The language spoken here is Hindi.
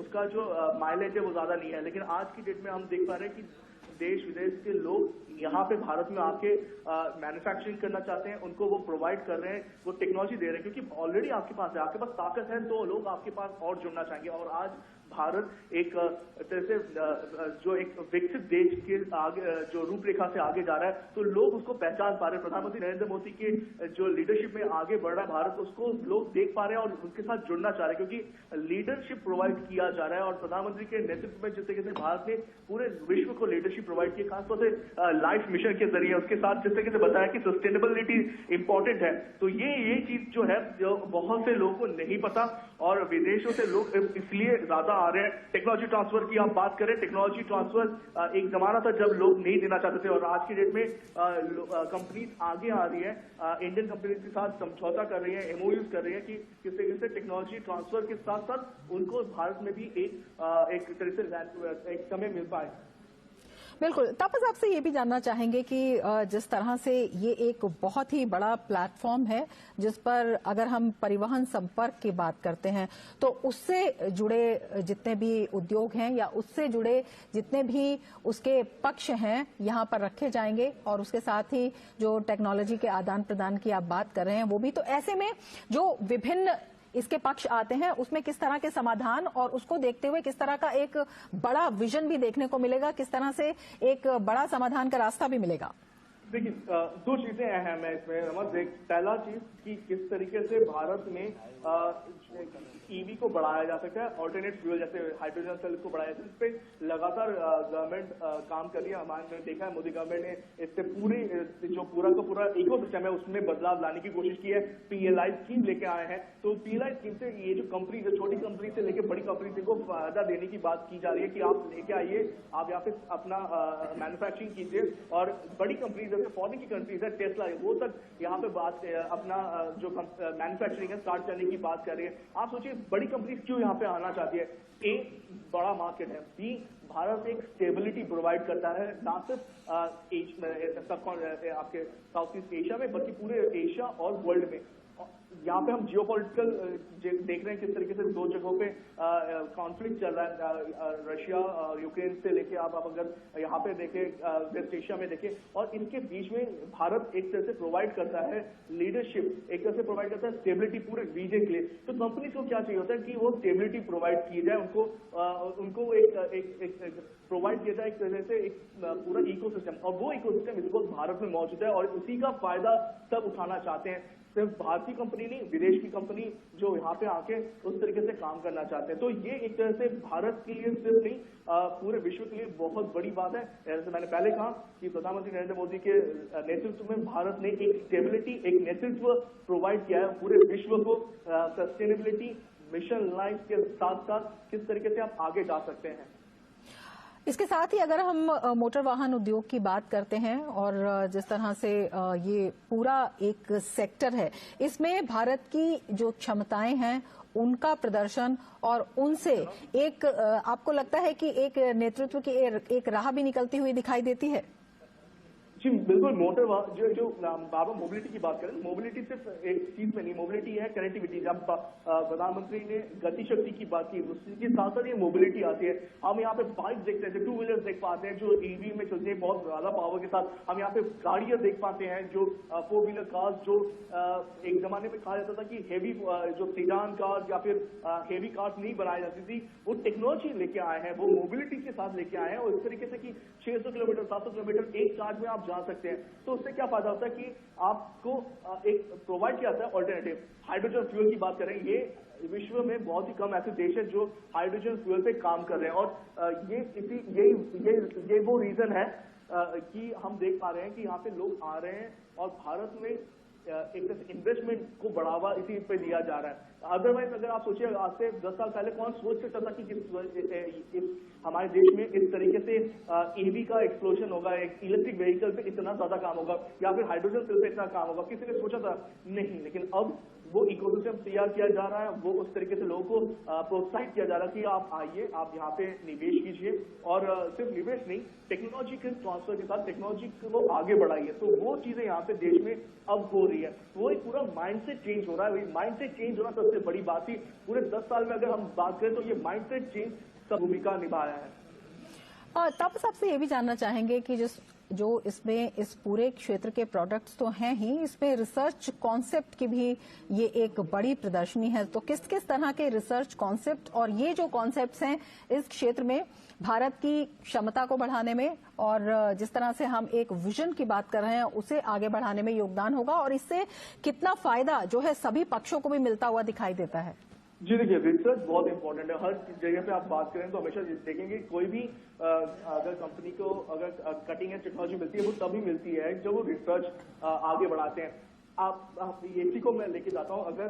उसका जो माइलेज है वो ज्यादा नहीं है। लेकिन आज की डेट में हम देख पा रहे हैं कि देश विदेश के लोग यहाँ पे भारत में आके मैन्युफैक्चरिंग करना चाहते हैं, उनको वो प्रोवाइड कर रहे हैं, वो टेक्नोलॉजी दे रहे हैं, क्योंकि ऑलरेडी आपके पास है, आपके पास ताकत है, तो लोग आपके पास और जुड़ना चाहेंगे। और आज भारत एक तरह से जो एक विकसित देश के आगे जो रूपरेखा से आगे जा रहा है, तो लोग उसको पहचान पा रहे हैं। प्रधानमंत्री नरेंद्र मोदी के जो लीडरशिप में आगे बढ़ रहा है भारत, उसको लोग देख पा रहे हैं और उनके साथ जुड़ना चाह रहे हैं, क्योंकि लीडरशिप प्रोवाइड किया जा रहा है। और प्रधानमंत्री के नेतृत्व में जिस तरीके से भारत ने पूरे विश्व को लीडरशिप प्रोवाइड की, खासतौर से लाइफ मिशन के जरिए, उसके साथ जिस तरीके से बताया कि सस्टेनेबिलिटी इंपॉर्टेंट है, तो ये चीज जो है जो बहुत से लोगों को नहीं पता, और विदेशों से लोग इसलिए ज्यादा आ रहे हैं। टेक्नोलॉजी ट्रांसफर की आप बात करें, टेक्नोलॉजी ट्रांसफर एक जमाना था जब लोग नहीं देना चाहते थे, और आज की डेट में कंपनीज आगे आ रही है, इंडियन कंपनीज के साथ समझौता कर रही है, एमओयूज कर रही है कि किस तरीके से टेक्नोलॉजी ट्रांसफर के साथ साथ उनको भारत में भी एक तरह से एक समय मिल पाए। बिल्कुल। तापस, आपसे ये भी जानना चाहेंगे कि जिस तरह से ये एक बहुत ही बड़ा प्लेटफॉर्म है, जिस पर अगर हम परिवहन संपर्क की बात करते हैं तो उससे जुड़े जितने भी उद्योग हैं या उससे जुड़े जितने भी उसके पक्ष हैं यहाँ पर रखे जाएंगे, और उसके साथ ही जो टेक्नोलॉजी के आदान प्रदान की आप बात कर रहे हैं वो भी। तो ऐसे में जो विभिन्न इसके पक्ष आते हैं उसमें किस तरह के समाधान और उसको देखते हुए किस तरह का एक बड़ा विजन भी देखने को मिलेगा, किस तरह से एक बड़ा समाधान का रास्ता भी मिलेगा? देखिए, दो चीजें अहम है इसमें रमन। पहला चीज कि किस तरीके से भारत में ईवी को बढ़ाया जा सकता है, ऑल्टरनेट फ्यूल जैसे हाइड्रोजन सेल को बढ़ाया जाता है। इस पे लगातार गवर्नमेंट काम कर रही है। हमारे देखा है मोदी गवर्नमेंट ने इससे जो पूरा का पूरा इकोसिस्टम है उसमें बदलाव लाने की कोशिश की है। पीएलआई स्कीम लेके आए हैं, तो पीएलआई स्कीम से ये जो कंपनी, जो छोटी कंपनी से लेकर बड़ी कंपनी को फायदा देने की बात की जा रही है कि आप लेके आइए, आप यहाँ पे अपना मैन्युफैक्चरिंग कीजिए, और बड़ी कंपनी जैसे फॉरेन की कंट्रीज है, टेस्ला, वो तक यहाँ पे बात अपना जो मैन्युफैक्चरिंग है स्टार्ट करने की बात कर रही है। आप सोचिए बड़ी कंपनी क्यों यहाँ पे आना चाहती है? ए, बड़ा मार्केट है। बी, भारत एक स्टेबिलिटी प्रोवाइड करता है, ना सिर्फ आपके साउथ ईस्ट एशिया में बल्कि पूरे एशिया और वर्ल्ड में। यहाँ पे हम जियोपॉलिटिकल देख रहे हैं किस तरीके से दो जगहों पे कॉन्फ्लिक्ट चल रहा है, रशिया और यूक्रेन से लेके आप अगर यहाँ पे देखें वेस्ट एशिया में देखें, और इनके बीच में भारत एक तरह से प्रोवाइड करता है लीडरशिप, एक तरह से प्रोवाइड करता है स्टेबिलिटी पूरे रीजन के लिए। तो कंपनी को क्या चाहिए होता है कि वो स्टेबिलिटी प्रोवाइड की जाए, उनको एक प्रोवाइड किया जाए एक तरह से एक पूरा इकोसिस्टम, और वो इकोसिस्टम इस वक्त भारत में मौजूद है, और उसी का फायदा सब उठाना चाहते हैं। सिर्फ भारतीय कंपनी नहीं, विदेश की कंपनी जो यहाँ पे आके उस तरीके से काम करना चाहते हैं। तो ये एक तरह से भारत के लिए सिर्फ नहीं, पूरे विश्व के लिए बहुत बड़ी बात है। जैसे मैंने पहले कहा कि प्रधानमंत्री नरेंद्र मोदी के नेतृत्व में भारत ने एक स्टेबिलिटी, एक नेतृत्व प्रोवाइड किया है पूरे विश्व को। सस्टेनेबिलिटी मिशन लाइफ के साथ साथ किस तरीके से आप आगे जा सकते हैं। इसके साथ ही अगर हम मोटर वाहन उद्योग की बात करते हैं, और जिस तरह से ये पूरा एक सेक्टर है, इसमें भारत की जो क्षमताएं हैं उनका प्रदर्शन, और उनसे एक आपको लगता है कि एक नेतृत्व की एक राह भी निकलती हुई दिखाई देती है? जी बिल्कुल। मोटर जो बाबा मोबिलिटी की बात करें, मोबिलिटी सिर्फ एक चीज में नहीं, मोबिलिटी है कनेक्टिविटी। जब प्रधानमंत्री ने गति शक्ति की बात की, उसके साथ साथ ये मोबिलिटी आती है। हम यहाँ पे बाइक देखते हैं, टू व्हीलर्स देख पाते हैं जो ईवी में चलते हैं बहुत ज्यादा पावर के साथ। हम यहाँ पे गाड़ियां देख पाते हैं जो फोर व्हीलर कार्स, जो एक जमाने में कहा जाता था कि हेवी जो सीडान कार्स या फिर हेवी कार्स नहीं बनाई जाती थी, वो टेक्नोलॉजी लेके आए हैं, वो मोबिलिटी के साथ लेके आए हैं, और इस तरीके से कि 600 किलोमीटर 700 किलोमीटर एक चार्ज में आप जा सकते हैं। तो उससे क्या फायदा होता है कि आपको एक प्रोवाइड किया जाता है ऑल्टरनेटिव। हाइड्रोजन फ्यूल की बात करें, ये विश्व में बहुत ही कम ऐसे देश है जो हाइड्रोजन फ्यूल पे काम कर रहे हैं, और ये वो रीजन है कि हम देख पा रहे हैं कि यहाँ पे लोग आ रहे हैं, और भारत में एक तरह से इन्वेस्टमेंट को बढ़ावा इसी पे दिया जा रहा है। अदरवाइज अगर आप सोचिए आज से 10 साल पहले कौन सोच सकता था कि हमारे देश में इस तरीके से ईवी का एक्सप्लोजन होगा, एक इलेक्ट्रिक व्हीकल पे इतना ज्यादा काम होगा, या फिर हाइड्रोजन सेल पे इतना काम होगा, किसी ने सोचा था? नहीं। लेकिन अब वो इकोसिस्टम तैयार किया जा रहा है, वो उस तरीके से लोगों को प्रोत्साहित किया जा रहा है कि आप आइए, आप यहाँ पे निवेश कीजिए, और सिर्फ निवेश नहीं, टेक्नोलॉजी के ट्रांसफर के साथ टेक्नोलॉजी को आगे बढ़ाइए। तो वो चीजें यहाँ पे देश में अब हो रही है, वो एक पूरा माइंडसेट चेंज हो रहा है। वही माइंडसेट चेंज होना सबसे बड़ी बात थी। पूरे 10 साल में अगर हम बात करें तो ये माइंडसेट चेंज सब भूमिका निभाया है। तापस आपसे ये भी जानना चाहेंगे कि जो इसमें इस पूरे क्षेत्र के प्रोडक्ट्स तो हैं ही, इसमें रिसर्च कॉन्सेप्ट की भी ये एक बड़ी प्रदर्शनी है। तो किस किस तरह के रिसर्च कॉन्सेप्ट और ये जो कॉन्सेप्ट्स हैं इस क्षेत्र में भारत की क्षमता को बढ़ाने में और जिस तरह से हम एक विजन की बात कर रहे हैं उसे आगे बढ़ाने में योगदान होगा, और इससे कितना फायदा जो है सभी पक्षों को भी मिलता हुआ दिखाई देता है? जी देखिए, रिसर्च बहुत इंपॉर्टेंट है। हर जगह पे आप बात करें तो हमेशा देखेंगे कोई भी अगर कंपनी को अगर कटिंग एज टेक्नोलॉजी मिलती है वो तभी मिलती है जब वो रिसर्च आगे बढ़ाते हैं। आप इसी को मैं लेके जाता हूँ। अगर